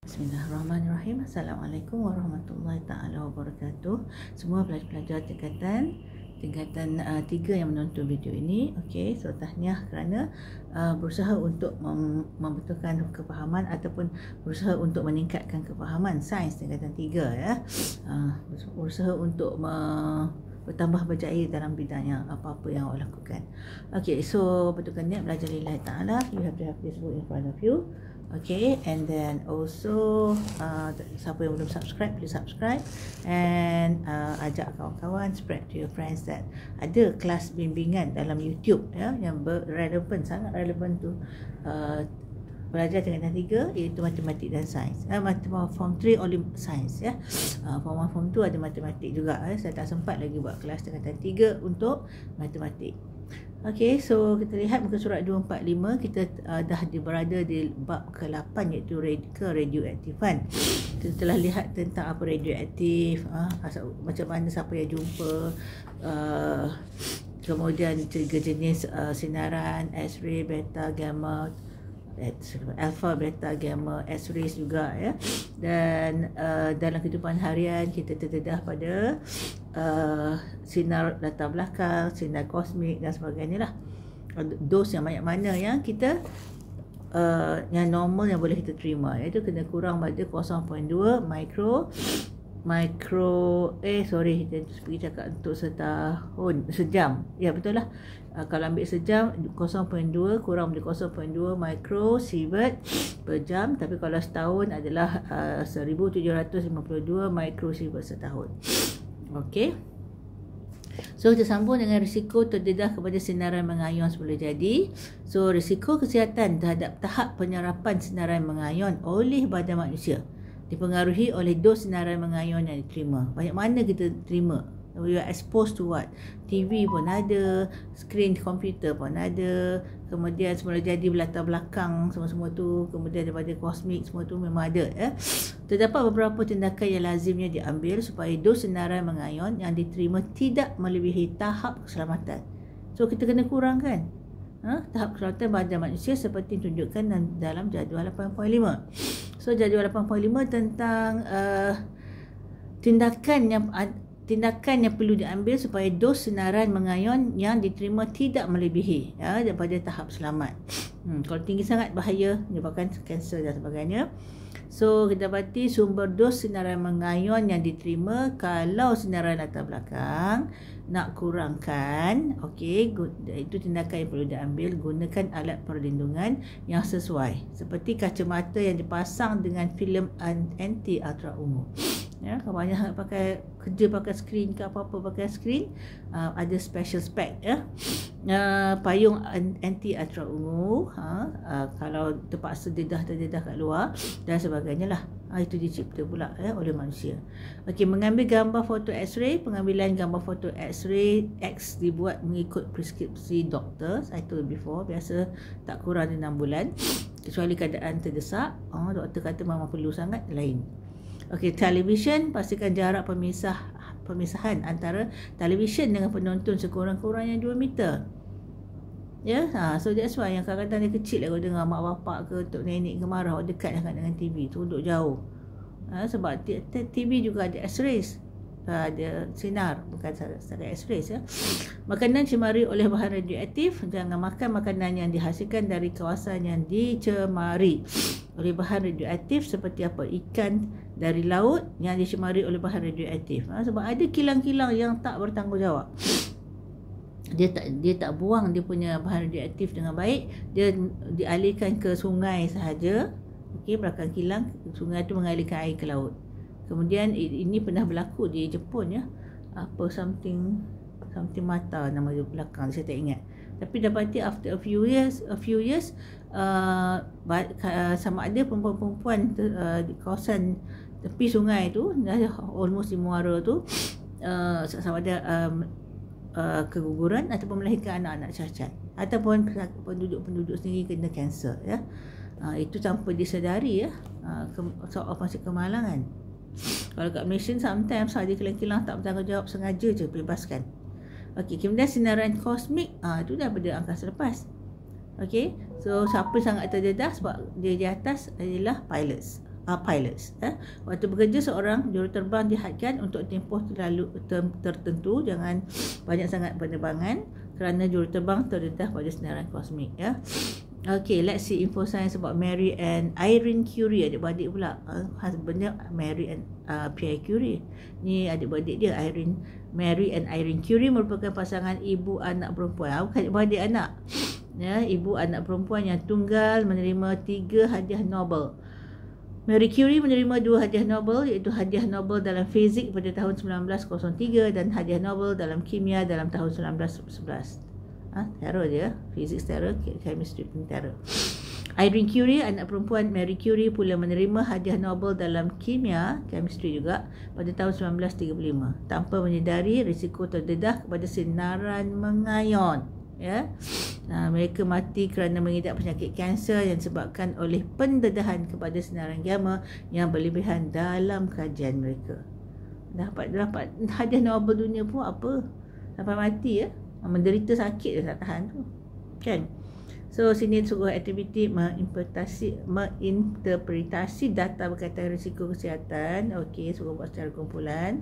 Bismillahirrahmanirrahim. Assalamualaikum warahmatullahi taala wabarakatuh. Semua pelajar-pelajar tingkatan 3 yang menonton video ini. Okey, so tahniah kerana berusaha untuk membetulkan kefahaman ataupun berusaha untuk meningkatkan kefahaman sains tingkatan 3 ya. Berusaha untuk bertambah berjaya dalam bidangnya apa-apa yang awak lakukan. Okey, so betulkan niat belajar lillahi taala. You have to have this book in front of you. Okay, and then also siapa yang belum subscribe, please subscribe and ajak kawan-kawan, spread to your friends that ada kelas bimbingan dalam YouTube ya yang relevan, sangat relevan tu pelajar tingkatan 3 iaitu matematik dan sains. Form 3 only sains ya. Form 1 form 2 ada matematik juga saya tak sempat lagi buat kelas tingkatan 3 untuk matematik. Okey, so kita lihat muka surat 245, kita dah berada di bab ke-8 iaitu keradioaktifan. Kita telah lihat tentang apa radioaktif, macam mana siapa yang jumpa, kemudian 3 jenis sinaran, X-ray, beta, gamma, alpha, beta, gamma, X-rays juga ya. Dan dalam kehidupan harian kita terdedah pada sinar latar belakang, sinar kosmik dan sebagainya lah. Dos yang banyak mana yang kita yang normal yang boleh kita terima, iaitu kena kurang pada 0.2 kita pergi cakap untuk sejam. Ya betul lah. Kalau ambil sejam 0.2 kurang dari 0.2 microsievert per jam, tapi kalau setahun adalah 1752 microsievert setahun. Okey. So kita sambung dengan risiko terdedah kepada sinaran mengayon boleh jadi. So risiko kesihatan terhadap tahap penyerapan sinaran mengayon oleh badan manusia dipengaruhi oleh dos sinaran mengayon yang diterima. Banyak mana kita terima? We are exposed to what? TV pun ada, skrin komputer pun ada, kemudian semula jadi latar belakang semua-semua tu, kemudian daripada kosmik semua tu memang ada ya. Terdapat beberapa tindakan yang lazimnya diambil supaya dos sinaran mengayon yang diterima tidak melebihi tahap keselamatan. So kita kena kurangkan tahap keselamatan badan manusia seperti ditunjukkan dalam jadual 8.5. So jadual 8.5 tentang tindakan yang perlu diambil supaya dos sinaran mengayon yang diterima tidak melebihi daripada tahap selamat. Kalau tinggi sangat bahaya, menyebabkan kanser dan sebagainya. So kita dapati sumber dos sinaran mengayon yang diterima. Kalau sinaran latar belakang nak kurangkan, okey, itu tindakan yang perlu diambil. Gunakan alat perlindungan yang sesuai, seperti kacamata yang dipasang dengan filem anti ultra ungu. Ya, kalau banyak kerja pakai skrin ke apa-apa pakai skrin, ada special spec ya. Payung anti ultra ungu, kalau terpaksa terdedah kat luar dan sebagainya lah. Itu dicipta pula oleh manusia. Okey, mengambil gambar foto X-ray. Pengambilan gambar foto X-ray X dibuat mengikut preskripsi doktor. Saya told before, biasa tak kurang dari 6 bulan kecuali keadaan terdesak. Doktor kata memang perlu sangat, lain. Okey, televisyen, pastikan jarak pemisahan antara televisyen dengan penonton sekurang-kurangnya 2 meter. Ya, so that's why yang kadang-kadang dia kecil lah, kalau dengar mak bapak ke tok nenek ke marah, dekat sangat dengan TV tu, duduk jauh. Sebab TV juga ada X-rays, ada sinar, bukan setakat X-rays ya. Makanan cemari oleh bahan radioaktif. Jangan makan makanan yang dihasilkan dari kawasan yang dicemari oleh bahan radioaktif, seperti apa? Ikan dari laut yang dicemari oleh bahan radioaktif. Sebab ada kilang-kilang yang tak bertanggungjawab. Dia tak buang dia punya bahan radioaktif dengan baik, dia dialihkan ke sungai sahaja. Okey, belakang kilang, sungai tu mengalirkan air ke laut. Kemudian ini pernah berlaku di Jepun ya. Apa something mata nama dia belakang, saya tak ingat. Tapi dapati after a few years sama ada perempuan-perempuan di kawasan tepi sungai tu, almost di muara tu, sama ada keguguran ataupun melahirkan anak-anak cacat, ataupun penduduk sendiri kena kanser ya. Itu tanpa disedari ya. Soal masih kemalangan. Kalau kat Malaysia sometimes ada kilang-kilang tak bertanggungjawab, sengaja je bebaskan. Okey, kemudian sinaran kosmik, itu daripada angkasa lepas. Okey, so siapa sangat terdedah sebab dia di atas adalah pilots. pilots. Waktu bekerja, seorang juruterbang dihadkan untuk tempoh tertentu, jangan banyak sangat penerbangan kerana juruterbang terdedah pada sinaran kosmik. Okay, let's see info science about Mary and Irene Curie, adik-beradik pula. Husbandnya Mary and Pierre Curie. Ni adik-beradik dia, Mary and Irene Curie merupakan pasangan ibu anak perempuan. Bukan adik-beradik anak. Ibu anak perempuan yang tunggal, menerima 3 hadiah Nobel. Marie Curie menerima 2 hadiah Nobel, iaitu hadiah Nobel dalam fizik pada tahun 1903 dan hadiah Nobel dalam kimia dalam tahun 1911. Terror dia, fizik terror, chemistry pun terror. Irene Curie, anak perempuan Marie Curie, pula menerima hadiah Nobel dalam kimia, chemistry juga, pada tahun 1935 tanpa menyedari risiko terdedah kepada sinaran mengayon. Mereka mati kerana mengidap penyakit kanser yang disebabkan oleh pendedahan kepada sinaran gamma yang berlebihan dalam kajian mereka. Dapat hadiah Nobel dunia pun apa? Sampai mati menderita sakit dia tak tahan tu. Kan? So sini suruh aktiviti menginterpretasi data berkaitan risiko kesihatan. Okey, suruh buat secara kumpulan.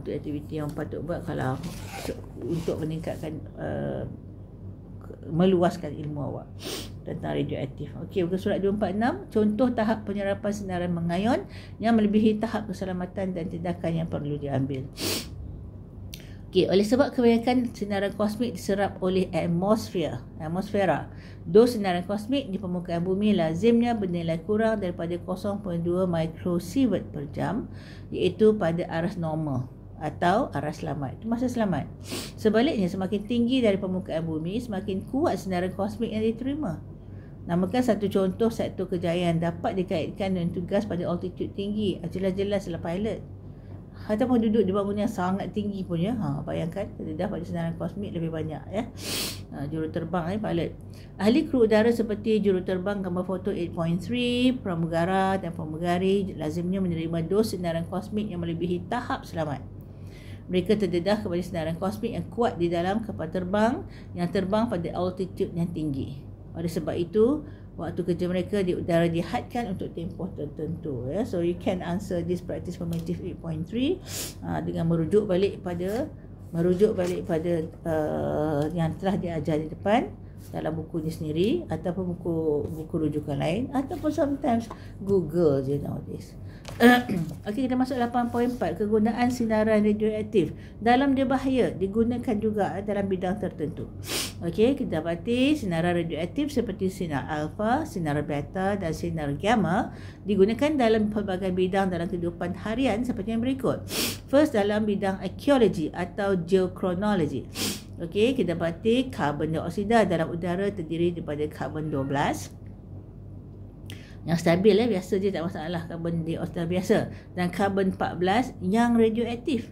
Itu aktiviti yang patut buat kalau untuk meningkatkan meluaskan ilmu awak tentang radioaktif. Okey, buku surat 246, contoh tahap penyerapan sinaran mengayon yang melebihi tahap keselamatan dan tindakan yang perlu diambil. Okey, oleh sebab kebanyakan sinaran kosmik diserap oleh atmosfera. Dos sinaran kosmik di permukaan bumi lazimnya bernilai kurang daripada 0.2 microsievert per jam, iaitu pada aras normal atau aras selamat. Itu masa selamat. Sebaliknya, semakin tinggi dari permukaan bumi, semakin kuat sinaran kosmik yang diterima. Namakan satu contoh satu kejayaan dapat dikaitkan dengan tugas pada altitude tinggi. Jelas-jelas adalah pilot. Ataupun duduk di bangunan yang sangat tinggi pun bayangkan terdedah pada sinaran kosmik lebih banyak juruterbang pilot. Ahli kru udara seperti juruterbang gambar foto 8.3, pramugara dan pramugari lazimnya menerima dos sinaran kosmik yang melebihi tahap selamat. Mereka terdedah kepada sinaran kosmik yang kuat di dalam kapal terbang yang terbang pada altitude yang tinggi. Oleh sebab itu, waktu kerja mereka di udara dihadkan untuk tempoh tertentu. So you can answer this practice formative 8.3 dengan merujuk balik pada yang telah diajar di depan dalam bukunya sendiri, ataupun buku rujukan lain, ataupun sometimes Google je nowadays. Okey, kita masuk 8.4, kegunaan sinaran radioaktif. Dalam dia bahaya, digunakan juga dalam bidang tertentu. Okey, kita dapati sinaran radioaktif seperti sinar alfa, sinar beta dan sinar gamma digunakan dalam pelbagai bidang dalam kehidupan harian seperti yang berikut. First, dalam bidang archaeology atau geochronology. Okey, kita dapati karbon dioksida dalam udara terdiri daripada karbon 12 yang stabil biasa je, tak masalah, karbon dioksida biasa, dan karbon 14 yang radioaktif.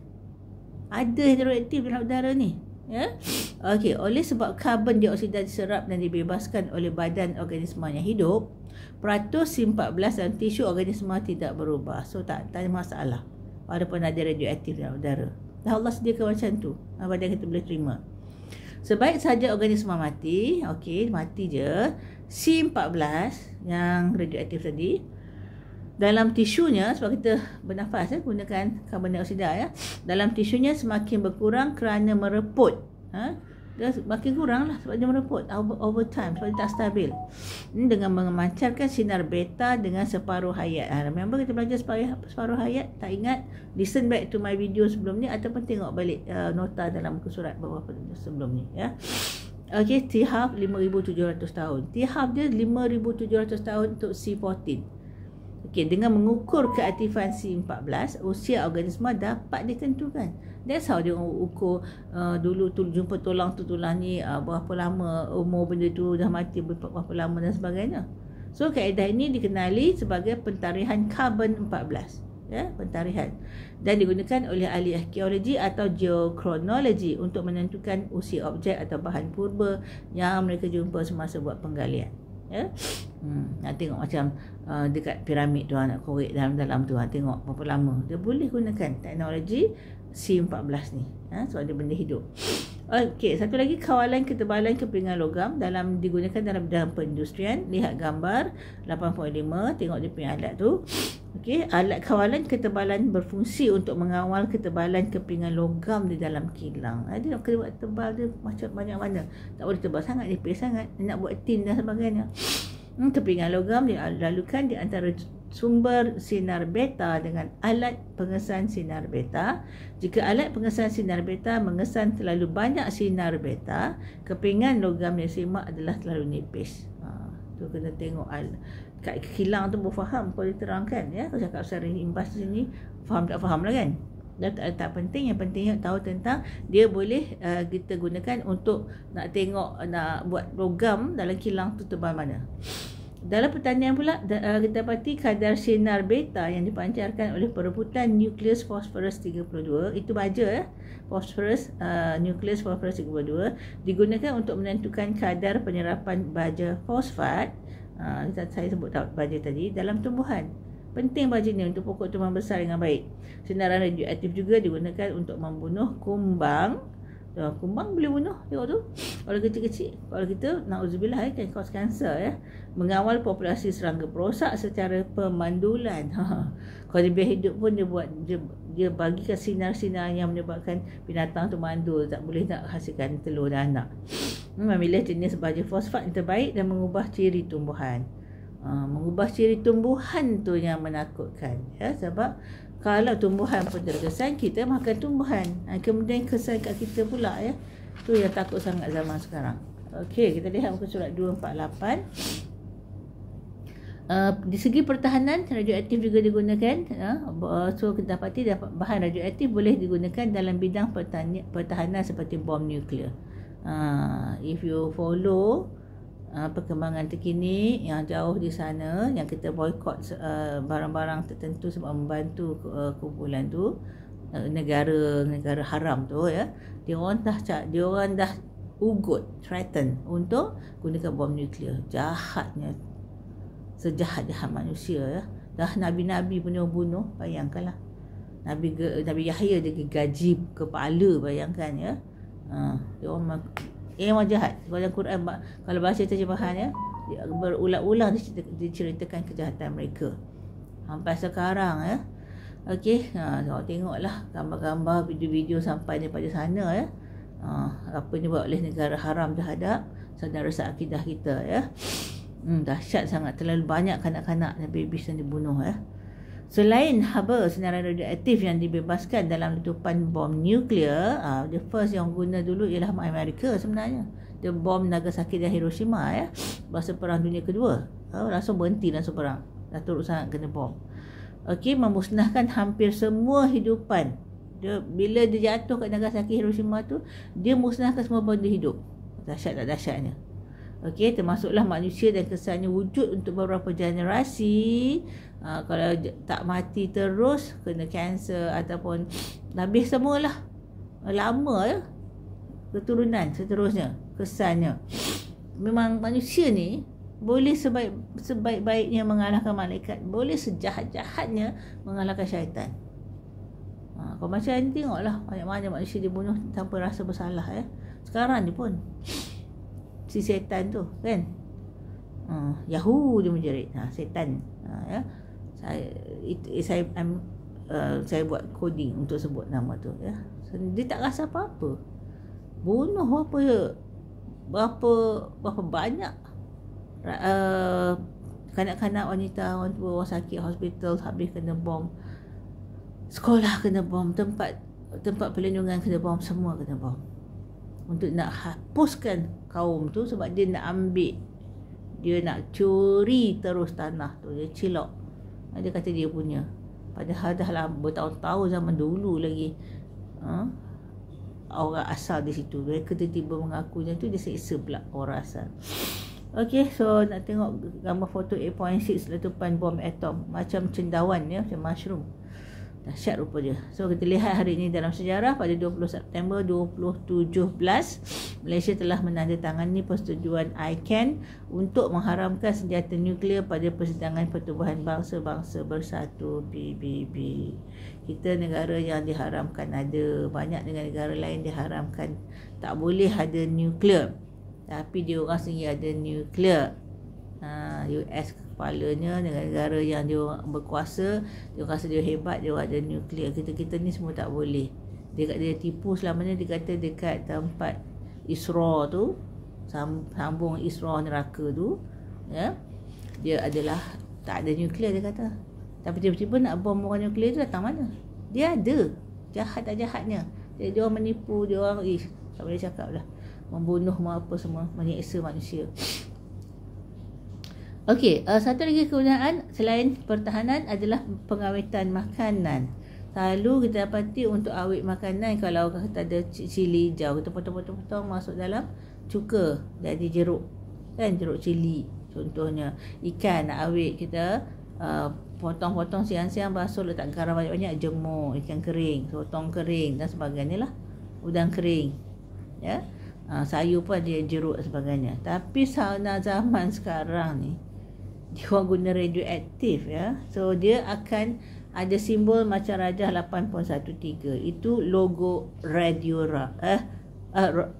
Ada radioaktif dalam udara ni. Okey, oleh sebab karbon dioksida diserap dan dibebaskan oleh badan organisma yang hidup, peratus C14 dalam tisu organisma tidak berubah. So tak ada masalah walaupun ada radioaktif dalam udara. Dah Allah sediakan macam tu, badan kita boleh terima. Sebaik saja organisma mati, okey, mati je, C14 yang radioaktif tadi dalam tisunya, sebab kita bernafas gunakan karbon dioksida dalam tisunya semakin berkurang kerana mereput. Dia makin kurang lah sebab dia mereput over time, sebab dia tak stabil. Dengan memancarkan sinar beta dengan separuh hayat. Remember kita belajar separuh hayat? Tak ingat? Listen back to my video sebelum ni, ataupun tengok balik nota dalam buku surat beberapa sebelum ni Okey, T-half 5,700 tahun. T-half dia 5,700 tahun untuk C14. Okey, dengan mengukur keaktifan C14, usia organisma dapat ditentukan. That's how dia ukur dulu tu jumpa tulang ni berapa lama umur benda tu, dah mati berapa lama dan sebagainya. So kaedah ini dikenali sebagai pentarihan karbon 14. Pentarihan, dan digunakan oleh ahli arkeologi atau geochronology untuk menentukan usia objek atau bahan purba yang mereka jumpa semasa buat penggalian. Nak tengok macam dekat piramid tu, nak korek dalam tu, tengok berapa lama. Dia boleh gunakan teknologi C14 ni sebab dia benda hidup. Okey, satu lagi kawalan ketebalan kepingan logam digunakan dalam bidang perindustrian. Lihat gambar 8.5, tengok dia punya alat tu. Okey, alat kawalan ketebalan berfungsi untuk mengawal ketebalan kepingan logam di dalam kilang. Dia nak kena buat tebal dia macam banyak mana. Tak boleh tebal sangat, nipis sangat. Nak buat tin dan sebagainya. Kepingan logam dilalukan di antara sumber sinar beta dengan alat pengesan sinar beta. Jika alat pengesan sinar beta mengesan terlalu banyak sinar beta, kepingan logam yang simak adalah terlalu nipis. Tu kena tengok kat kilang tu berfaham, boleh terangkan ya. Kalau cakap secara imbas sini, faham tak faham lah kan. Dan tak penting, yang penting tahu tentang dia boleh kita gunakan untuk nak tengok, nak buat program dalam kilang tu tebal mana. Dalam pertanian pula, kita dapati kadar sinar beta yang dipancarkan oleh perebutan nukleus fosforus 32, itu baja fosforus, nukleus fosforus 32 digunakan untuk menentukan kadar penyerapan baja fosfat. Saya sebut baja tadi dalam tumbuhan. Penting baja ni untuk pokok tumbuhan besar dengan baik. Sinaran radioaktif juga digunakan untuk membunuh kumbang. Kumbang boleh bunuh, tengok tu. Kalau kecil-kecil, kalau kita na'udzubillah kan cause kanser ya. Mengawal populasi serangga perosak secara pemandulan. Kalau dia biar hidup pun dia bagikan sinar-sinar yang menyebabkan binatang tu mandul, tak boleh nak hasilkan telur dan anak. Memilih jenis baja fosfat yang terbaik dan mengubah ciri tumbuhan. Mengubah ciri tumbuhan tu yang menakutkan ya, sebab kalau tumbuhan pun terkesan, kita makan tumbuhan. Kemudian kesan kat kita pula ya. Tu yang takut sangat zaman sekarang. Okey, kita lihat muka surat 248. Di segi pertahanan, radioaktif juga digunakan. So kita dapati bahan radioaktif boleh digunakan dalam bidang pertahanan seperti bom nuklear. If you follow perkembangan terkini yang jauh di sana, yang kita boykot barang-barang tertentu sebab membantu kumpulan tu, negara haram tu ya, dia orang dah ugut, threaten untuk gunakan bom nuklear. Jahatnya, sejahat-jahat manusia ya. Dah nabi-nabi pun dia bunuh, bayangkanlah. Nabi Yahya dia gaji kepala, bayangkan ya. Dia orang memang jahat. Kalau Quran, kalau baca terjemahan ya, berulang-ulang diceritakan kejahatan mereka sampai sekarang ya. Okey, tengoklah gambar-gambar, video-video sampai daripada sana ya. Apa yang dibuat oleh negara haram terhadap saudara seakidah kita ya. Dahsyat sangat, terlalu banyak kanak-kanak dan babies yang dibunuh ya. Selain haba sinaran radioaktif yang dibebaskan dalam letupan bom nuklear, the first yang guna dulu ialah Amerika sebenarnya. The bom Nagasaki dan Hiroshima ya, masa Perang Dunia Kedua. Langsung berhenti langsung perang. Dah teruk sangat kena bom. Okey, memusnahkan hampir semua hidupan. Bila dia jatuh kat Nagasaki Hiroshima tu, dia musnahkan semua benda hidup. Dahsyat tak dahsyatnya. Okey, termasuklah manusia dan kesannya wujud untuk beberapa generasi. Kalau tak mati terus, kena kanser ataupun habis semualah. Lama ya, keturunan seterusnya, kesannya. Memang manusia ni boleh sebaik-baiknya mengalahkan malaikat, boleh sejahat-jahatnya mengalahkan syaitan. Kalau macam ni tengoklah, banyak-banyak manusia dibunuh tanpa rasa bersalah ya. Sekarang ni pun si setan tu kan, Yahoo dia menjerit, setan ya. Saya buat coding untuk sebut nama tu ya. Dia tak rasa apa-apa, bunuh berapa banyak kanak-kanak, wanita, orang tua, orang sakit, hospital habis kena bom, sekolah kena bom, tempat perlindungan kena bom, semua kena bom, untuk nak hapuskan kaum tu sebab dia nak ambil, dia nak curi terus tanah tu, dia cilok. Dia kata dia punya, padahal dah lah bertahun-tahun zaman dulu lagi orang asal di situ. Mereka tiba-tiba mengakunya tu, dia seksa pula orang asal. Okey, so nak tengok gambar foto 8.6 letupan bom atom, macam cendawan ya, macam mushroom. Dahsyat rupa dia. So kita lihat hari ini dalam sejarah pada 20 September 2017 Malaysia telah menandatangani persetujuan ICAN untuk mengharamkan senjata nuklear pada Persidangan Pertubuhan Bangsa-Bangsa Bersatu PBB. Kita negara yang diharamkan ada, banyak negara lain diharamkan tak boleh ada nuklear. Tapi dia orang sendiri ada nuklear. US kepalanya negara-negara yang dia berkuasa, dia rasa dia hebat, dia ada nuklear. Kita ni semua tak boleh. Dia tipu selama ni, dia kata dekat tempat Isra tu, sambung Isra neraka tu, ya, dia adalah tak ada nuklear dia kata. Tapi tiba-tiba nak bom orang nuklear tu datang mana? Dia ada. Jahat tak jahatnya. Dia orang menipu, dia orang tak boleh cakap lah, membunuh apa semua, menyeksa manusia. Okey, satu lagi kegunaan selain pertahanan adalah pengawetan makanan. Selalu kita dapati untuk awet makanan, kalau kita ada cili hijau, kita potong-potong masuk dalam cuka, jadi jeruk, kan, jeruk cili contohnya. Ikan nak awet, kita potong-potong siang-siang, basuh, letak garam banyak-banyak, jemur. Ikan kering, sotong kering dan sebagainya lah, udang kering, ya. Sayur pun ada jeruk dan sebagainya. Tapi zaman sekarang ni dia orang guna radioaktif, ya. So dia akan ada simbol macam Rajah 8.13. Itu logo Radiura.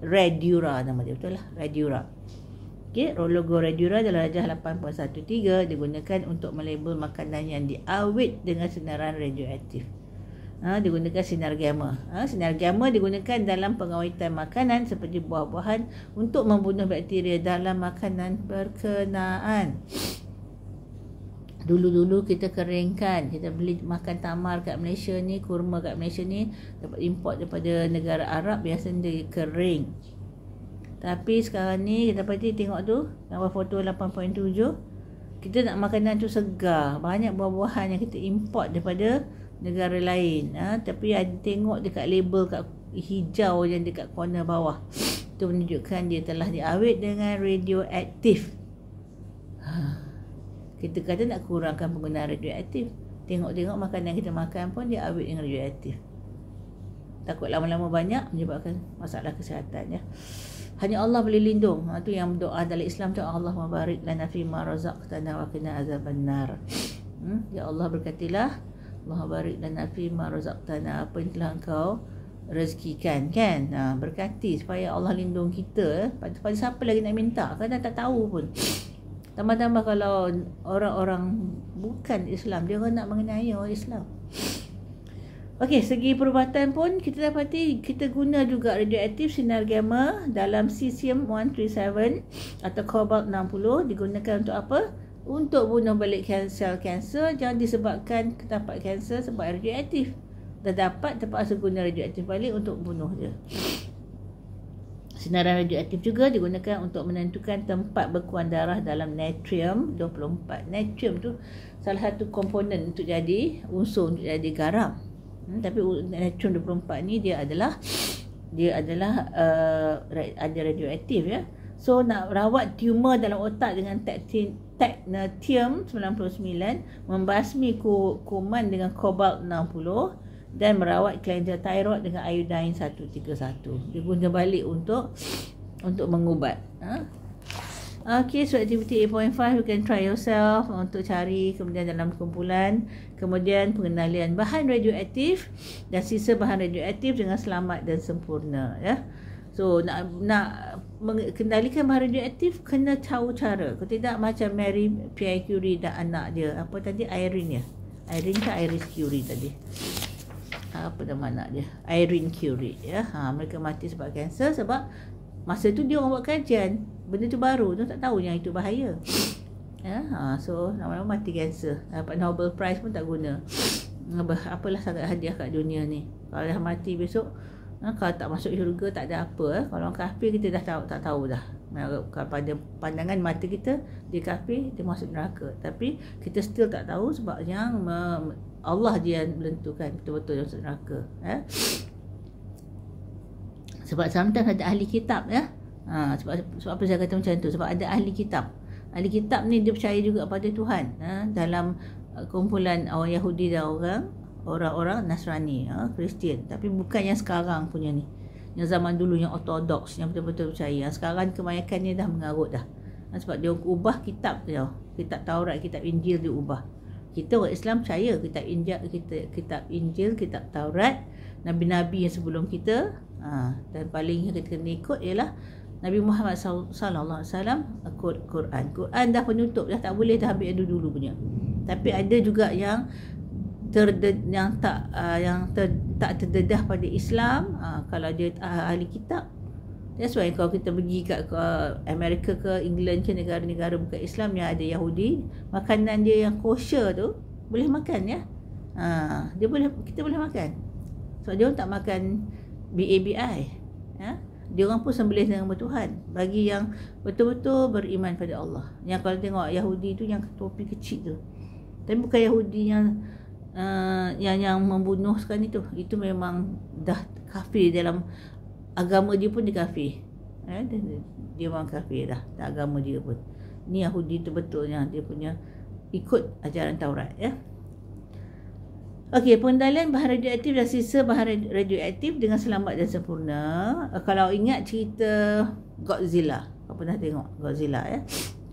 Radiura nama dia, betul lah, Radiura. Okey, logo Radiura adalah Rajah 8.13, digunakan untuk melabel makanan yang diawet dengan sinaran radioaktif. Digunakan sinar gamma. Sinar gamma digunakan dalam pengawetan makanan seperti buah-buahan untuk membunuh bakteria dalam makanan berkenaan. Dulu-dulu kita keringkan, kita beli makan tamar kat Malaysia ni, kurma kat Malaysia ni dapat import daripada negara Arab, biasanya dia kering. Tapi sekarang ni kita dapat tengok tu gambar foto 8.7, kita nak makanan tu segar, banyak buah-buahan yang kita import daripada negara lain. Tapi ada tengok dekat label kat hijau yang dekat corner bawah, itu menunjukkan dia telah diawet dengan radioaktif. Kita kata nak kurangkan penggunaan radioaktif, tengok-tengok makanan kita makan pun dia awet dengan radioaktif. Takut lama-lama banyak menyebabkan masalah kesihatan, ya. Hanya Allah boleh lindung. Itu yang doa dalam Islam tu, Allah mabarik lana fi ma razaqtana wa qina azabannar. Ya Allah, berkatilah, Allah barik lana fi ma razaqtana, apa yang telah Engkau rezekikan, kan. Berkati supaya Allah lindung kita. Pada siapa lagi nak minta, kadang tak tahu pun. Tambah-tambah kalau orang-orang bukan Islam, dia orang nak mengenai orang Islam. Okey, segi perubatan pun kita dapati kita guna juga radioaktif sinar gamma dalam cesium-137 atau cobalt 60. Digunakan untuk apa? Untuk bunuh balik sel kanser yang disebabkan ketampak kanser sebab radioaktif. Dah dapat, terpaksa guna radioaktif balik untuk bunuh dia. Sinaran radioaktif juga digunakan untuk menentukan tempat bekuan darah dalam natrium 24. Natrium tu salah satu komponen untuk jadi unsur untuk jadi garam. Tapi natrium 24 ni dia adalah ada radioaktif, ya. So nak rawat tumor dalam otak dengan technetium 99, membasmi kuman dengan cobalt 60 dan merawat kelenjar thyroid dengan iodine 131. Dia guna balik untuk mengubat. Okay, so activity 8.5, you can try yourself untuk cari kemudian dalam kumpulan, kemudian pengenalian bahan radioaktif dan sisa bahan radioaktif dengan selamat dan sempurna, ya. So nak mengendalikan bahan radioaktif kena tahu cara. Kalau tidak macam Mary Pierre Curie dan anak dia, apa tadi, Irene, ya. Irene ke Iris Curie tadi? Apa nama anak dia? Irene Curie, ya. Mereka mati sebab kanser sebab masa tu dia orang buat kajian, benda tu baru, tu tak tahu yang itu bahaya. Ya, so lama-lama mati kanser. Dapat Nobel Prize pun tak guna. Apalah sangat hadiah kat dunia ni. Kalau dah mati besok, kalau tak masuk syurga tak ada apa. Kalau orang kafir kita dah tak tahu dah. Pada pandangan mata kita, dia kafir, dia masuk neraka. Tapi kita still tak tahu sebab yang Allah dia menentukan betul-betul yang masuk neraka, ya. Sebab sometimes ada ahli kitab, ya. Sebab apa saya kata macam tu? Sebab ada ahli kitab. Ahli kitab ni dia percaya juga pada Tuhan. Dalam kumpulan orang Yahudi dan orang-orang Nasrani, Kristian. Tapi bukan yang sekarang punya ni. Yang zaman dulu yang ortodoks, yang betul-betul percaya. Yang sekarang kebanyakannya dah mengarut dah. Sebab dia ubah kitab dia. Kitab Taurat, kitab Injil dia ubah. Kita orang Islam percaya kitab Injil, kitab Taurat, Nabi-Nabi yang sebelum kita. Dan paling yang kita kena ikut ialah Nabi Muhammad sallallahu alaihi wasallam, Quran. Quran dah penutup dah, tak boleh dah ambil yang dulu punya. Tapi ada juga yang tak terdedah pada Islam. Kalau dia ahli kitab. That's why kalau kita pergi kat Amerika ke England ke negara-negara bukan Islam yang ada Yahudi, makanan dia yang kosher tu boleh makan ya. Kita boleh makan. Sebab dia orang tak makan BABI. Ya. Dia orang pun sembelih dengan Tuhan. Bagi yang betul-betul beriman pada Allah. Yang kalau tengok Yahudi tu yang topi kecil tu. Tapi bukan Yahudi yang membunuh sekarang itu. Itu memang dah kafir dalam agama dia pun dia kafir. Dia memang kafir dah. Tak agama dia pun. Ni Yahudi tu betulnya dia punya ikut ajaran Taurat ya. Okey, pengendalian bahan radioaktif dan sisa bahan radioaktif dengan selamat dan sempurna. Kalau ingat cerita Godzilla, kau pernah tengok Godzilla ya?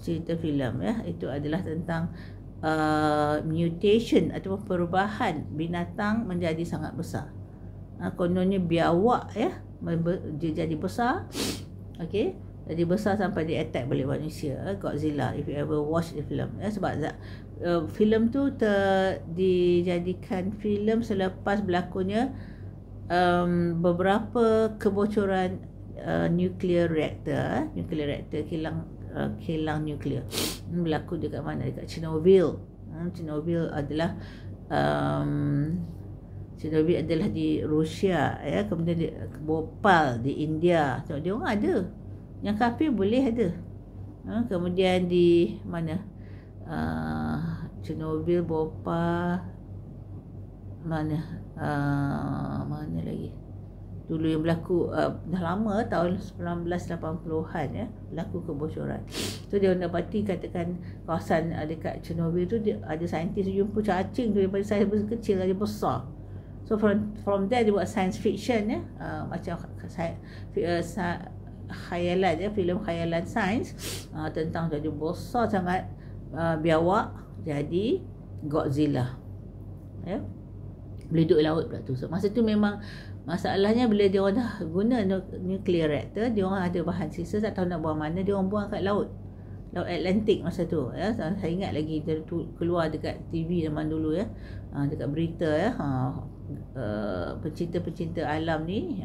Cerita filem ya, itu adalah tentang mutation atau perubahan binatang menjadi sangat besar. Kononnya biawak ya, dia jadi besar. Okey, jadi besar sampai dia attack balik manusia. Godzilla, if you ever watch the film ya, sebab filem tu dijadikan filem selepas berlakunya beberapa kebocoran nuclear reactor kilang nuklear berlaku dekat mana, dekat Chernobyl. Chernobyl adalah di Rusia ya, kemudian di Bhopal di India. Tengok dia orang ada, yang kafir boleh ada. Kemudian di mana, Chernobyl, Bhopal, mana lagi dulu yang berlaku, dah lama tahun 1980-an ya, berlaku kebocoran. So dia dapati katakan kawasan dekat Chernobyl tu dia, ada saintis jumpa cacing tu daripada saiz kecil lagi besar. So from there dia buat science fiction ya, macam khayalan ya, filem khayalan sains tentang jadi besar sangat biawak jadi Godzilla ya, boleh duduk laut pula tu. So masa tu memang masalahnya bila dia orang dah guna nuclear reactor, dia orang ada bahan sisa, tak tahu nak buang mana, dia orang buang kat laut Atlantik masa tu ya. Saya ingat lagi dia keluar dekat TV zaman dulu ya, dekat berita ya, pencinta-pencinta alam ni,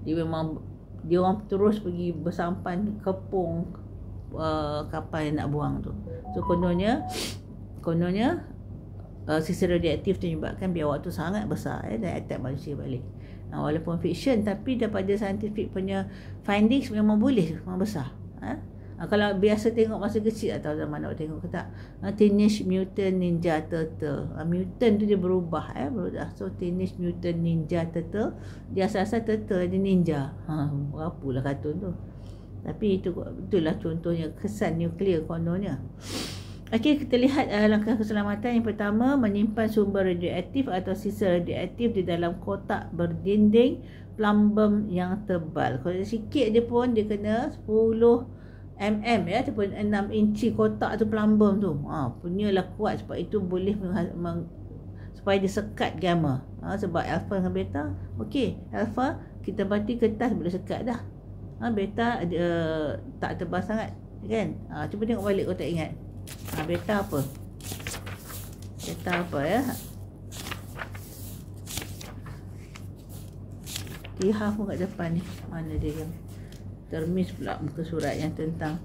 dia orang terus pergi bersampan kepung kapal yang nak buang tu. So kononnya sisa radioaktif tu menyebabkan biawak tu sangat besar dan attack manusia balik. Walaupun fiction, tapi daripada scientific punya findings memang boleh, memang besar. Kalau biasa tengok masa kecil, tak tahu zaman nak tengok ke tak, Teenage Mutant Ninja Turtle. Mutant tu dia berubah So Teenage Mutant Ninja Turtle, dia asal-asal turtle, dia ninja. Berapalah kartun tu. Tapi itulah contohnya kesan nuklear kononnya. Okey, kita lihat langkah keselamatan. Yang pertama, menyimpan sumber radioaktif atau sisa radioaktif di dalam kotak berdinding plumbum yang tebal. Kalau sikit dia pun dia kena 10 mm ya, ataupun 6 inci kotak tu plumbum tu. Punyalah kuat, sebab itu boleh supaya dia sekat gamma. Sebab alpha dengan beta, okey, alpha kita bati kertas boleh sekat dah. Beta tak tebal sangat kan. Cuba tengok balik kalau tak ingat. Beta apa? Beta apa ya? Lihat pun kat depan ni. Mana dia yang termis pula muka surat yang tentang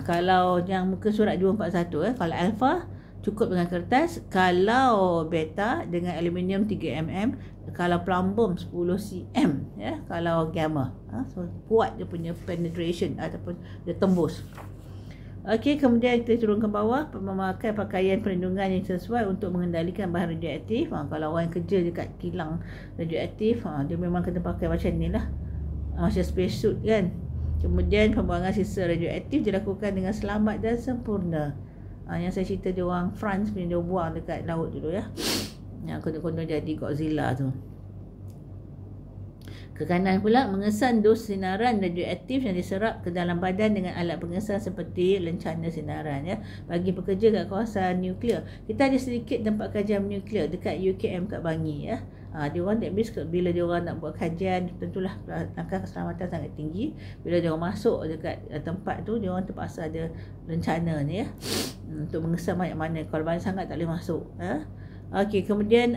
kalau yang muka surat 241 kalau alpha cukup dengan kertas, kalau beta dengan aluminium 3 mm, kalau plumbum 10 cm ya, kalau gamma so kuat dia punya penetration ataupun dia tembus. Okey, kemudian kita turun ke bawah, memakai pakaian perlindungan yang sesuai untuk mengendalikan bahan radioaktif. Kalau orang yang kerja dekat kilang radioaktif, dia memang kena pakai macam ni lah, macam spacesuit kan. Kemudian pembuangan sisa radioaktif dilakukan dengan selamat dan sempurna. Yang saya cerita dia orang France punya, dia buang dekat laut dulu ya. Yang konon-konon jadi Godzilla tu. Ke kanan pula, mengesan dos sinaran radioaktif yang diserap ke dalam badan dengan alat pengesan seperti lencana sinaran ya. Bagi pekerja kat kawasan nuklear, kita ada sedikit tempat kajian nuklear dekat UKM kat Bangi ya. Dia orang tak bis bila dia orang nak buat kajian, tentulah langkah keselamatan sangat tinggi. Bila dia orang masuk dekat tempat tu, dia orang terpaksa ada lencana ni ya, untuk mengesan banyak mana. Kalau banyak sangat tak boleh masuk ya. Okey, kemudian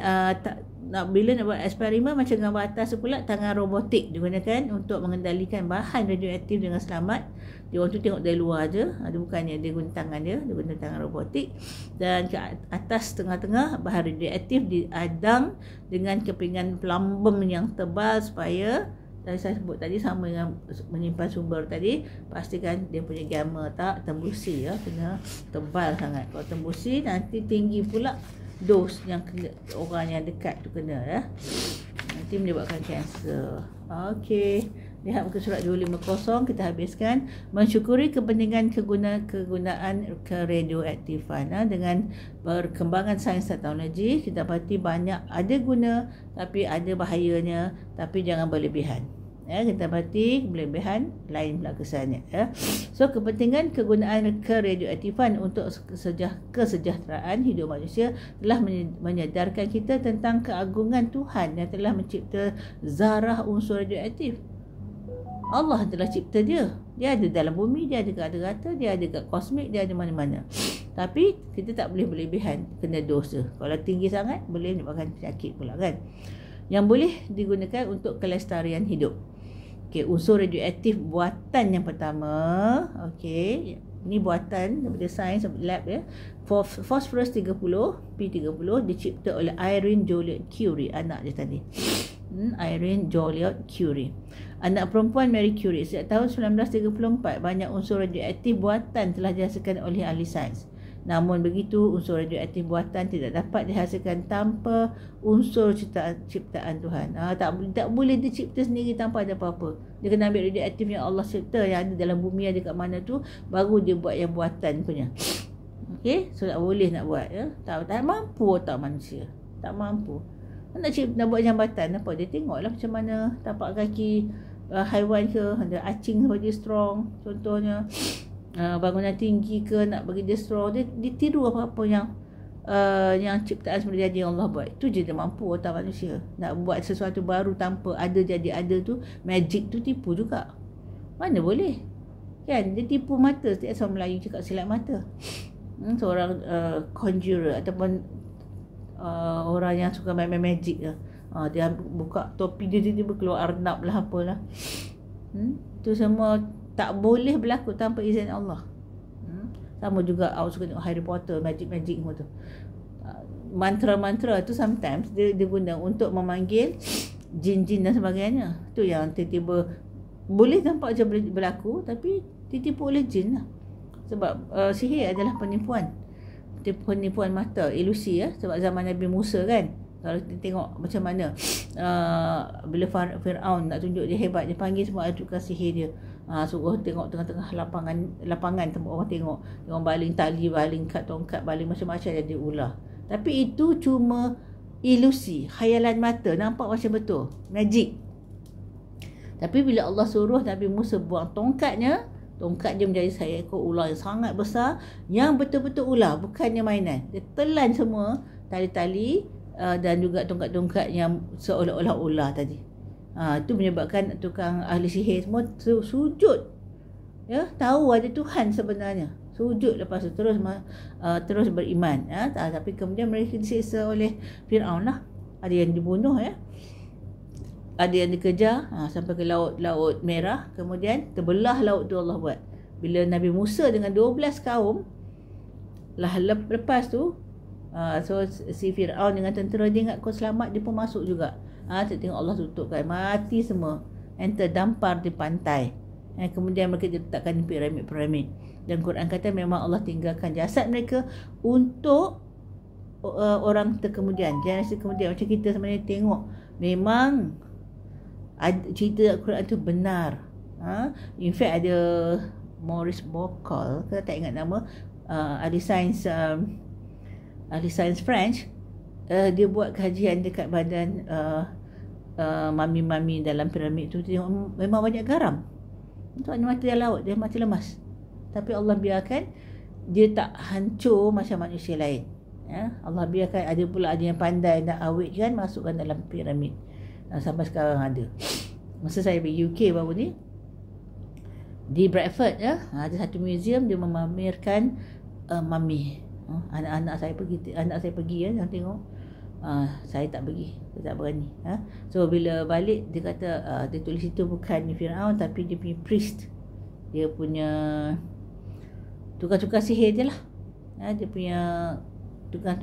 bila nak buat eksperimen macam gambar atas pula, tangan robotik digunakan untuk mengendalikan bahan radioaktif dengan selamat. Dia orang tu tengok dari luar je, bukannya dia guna tangan dia guna tangan robotik. Dan ke atas tengah-tengah bahan radioaktif diadang dengan kepingan plumbum yang tebal supaya saya sebut tadi sama dengan menyimpan sumber tadi, pastikan dia punya gamma tak tembusi ya, kena tebal sangat. Kalau tembusi nanti tinggi pula dos yang orang yang dekat tu kena ya. Nanti menyebabkan kanser. Okey, lihat muka surat 250, kita habiskan. Mensyukuri kepentingan kegunaan keradioaktifan dengan perkembangan sains dan teknologi, kita dapati banyak ada guna tapi ada bahayanya, tapi jangan berlebihan. Ya, kita dapati berlebihan lain pula kesannya ya. So kepentingan kegunaan keradioaktifan untuk kesejahteraan hidup manusia telah menyadarkan kita tentang keagungan Tuhan yang telah mencipta zarah unsur radioaktif. Allah telah cipta dia. Dia ada dalam bumi, dia ada kat rata-rata, dia ada kat kosmik, dia ada mana-mana. Tapi kita tak boleh berlebihan, kena dosa. Kalau tinggi sangat boleh menyebabkan penyakit pula kan. Yang boleh digunakan untuk kelestarian hidup. Okey, unsur radioaktif buatan yang pertama. Okey, ini buatan daripada sains lab ya. Phosphorus 30, P30 dicipta oleh Irene Joliot Curie, anak dia tadi. Irene Joliot Curie. Anak perempuan Marie Curie. Sejak tahun 1934, banyak unsur radioaktif buatan telah dihasilkan oleh ahli sains. Namun begitu, unsur radioaktif buatan tidak dapat dihasilkan tanpa unsur ciptaan Tuhan. Tak boleh dicipta sendiri tanpa ada apa-apa. Dia kena ambil radioaktif yang Allah cipta, yang ada dalam bumi, ada kat mana tu, baru dia buat yang buatan punya. Okey, so tak boleh nak buat ya. Tak mampu otak manusia. Tak mampu. Nak buat jambatan apa, dia tengoklah macam mana tapak kaki haiwan ke, ada acing supaya dia strong contohnya. Bangunan tinggi ke nak bagi dia strong, dia tiru apa-apa yang ciptaan sebenarnya yang Allah buat. Itu je dia mampu otak manusia. Nak buat sesuatu baru tanpa ada jadi ada tu, magic tu tipu juga. Mana boleh kan, dia tipu mata. Setiap orang Melayu cakap silap mata. Seorang conjurer ataupun orang yang suka main magic lah. Dia buka topi dia, tiba-tiba keluar arnab lah apalah. Tu semua tak boleh berlaku tanpa izin Allah. Sama juga awak suka tengok Harry Potter, magic semua tu. Mantra-mantra tu sometimes dia guna untuk memanggil jin-jin dan sebagainya. Tu yang tiba-tiba boleh nampak je berlaku, tapi ditipu oleh jin lah. Sebab sihir adalah penipuan mata, ilusi ya. Sebab zaman Nabi Musa kan, kalau kita tengok macam mana bila Fir'aun nak tunjuk dia hebat, dia panggil semua tukang sihir dia, suruh tengok tengah-tengah lapangan tempat orang tengok, dia orang baling tali, baling kad tongkat, baling macam-macam jadi ular. Tapi itu cuma ilusi, khayalan mata, nampak macam betul, magic. Tapi bila Allah suruh Nabi Musa buang tongkat dia menjadi seekor ular yang sangat besar, yang betul-betul ular, bukannya mainan. Dia telan semua tali-tali dan juga tongkat-tongkat yang seolah-olah ular tadi. Itu menyebabkan tukang ahli sihir semua sujud. Ya, tahu ada Tuhan sebenarnya. Sujud, lepas tu terus beriman. Tapi kemudian mereka disiksa oleh Fir'aun lah. Ada yang dibunuh ya. Ada yang dikejar sampai ke laut merah. Kemudian terbelah laut tu Allah buat. Bila Nabi Musa dengan 12 kaum lah lepas tu, so si Fir'aun dengan tentera dia ingat kau selamat, dia pun masuk juga. Tengok Allah tutupkan, mati semua yang terdampar di pantai. Kemudian mereka diletakkan di piramid-piramid. Dan Quran kata memang Allah tinggalkan jasad mereka untuk orang terkemudian, generasi kemudian. Macam kita sebenarnya tengok, memang cerita Quran tu benar. In fact ada Maurice Bucaille, saya tak ingat nama, ahli sains French. dia buat kajian dekat badan mami-mami dalam piramid tu, tengok memang banyak garam. Untuk mati dalam laut, dia mati lemas. Tapi Allah biarkan dia tak hancur macam manusia lain. Ya, Allah biarkan ada yang pandai nak awetkan, masukkan dalam piramid. Sampai sekarang ada. Masa saya pergi UK baru ni, di Bradford ya, ada satu museum dia memamerkan mami. Anak saya pergi ya, jangan tengok. Saya tak pergi, saya tak berani. So bila balik dia kata dia tulis itu bukan Firaun tapi dia punya priest, dia punya tukang sihir dia lah. Dia punya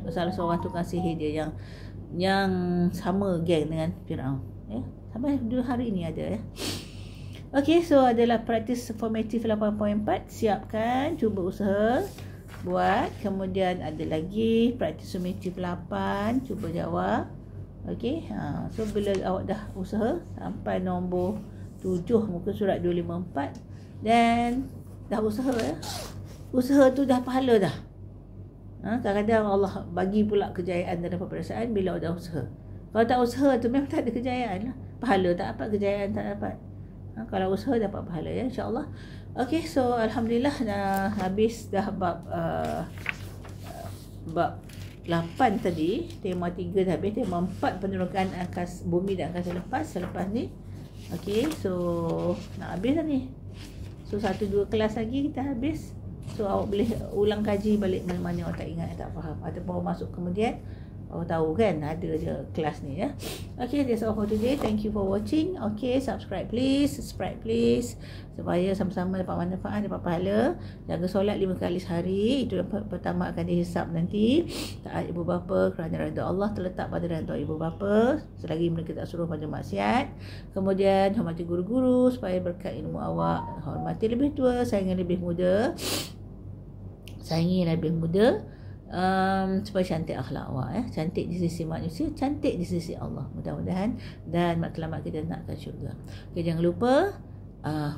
salah seorang tukang sihir dia yang sama geng dengan Firaun. Sampai dulu hari ini ada ya. Okey, so adalah praktis formatif 8.4. Siapkan, cuba usaha buat. Kemudian ada lagi praktis summatif 8, cuba jawab. Okey, so bila awak dah usaha sampai nombor 7 muka surat 254 dan dah usaha ya. Usaha tu dah pahala dah. Kadang-kadang Allah bagi pula kejayaan dalam perasaan bila dah usaha. Kalau tak usaha tu memang tak ada kejayaan lah. Pahala tak dapat, kejayaan tak dapat. Kalau usaha dapat pahala ya, insya-Allah. Okey, so alhamdulillah dah habis dah bab 8 tadi. Tema 3 dah habis. Tema 4 penerokan angkasa bumi dan angkasa selepas ni. Okey, so nak habis dah ni. So 1-2 kelas lagi kita habis. So awak boleh ulang kaji balik mana-mana awak tak ingat, tak faham, ataupun masuk kemudian awak tahu kan ada je kelas ni ya. Okay, that's all for today. Thank you for watching. Okay, subscribe please, supaya sama-sama dapat manfaat, dapat pahala. Jaga solat 5 kali sehari. Itu yang pertama akan dihisap nanti. Taat ibu bapa kerana redha Allah terletak pada redha ibu bapa selagi mereka tak suruh pada maksiat. Kemudian hormati guru-guru supaya berkat ilmu awak. Hormati lebih tua, sayangi lebih muda. Supaya cantik akhlak awak ya. Cantik di sisi manusia, cantik di sisi Allah, mudah-mudahan. Dan matlamat kita nakkan syurga. Okay, jangan lupa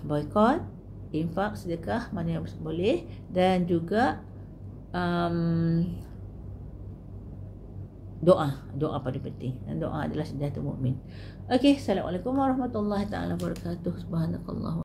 boykot, infak, sedekah mana yang boleh. Dan juga doa paling penting. Dan doa adalah senjata mukmin. Okey, assalamualaikum warahmatullahi taala wabarakatuh. Subhanakallah.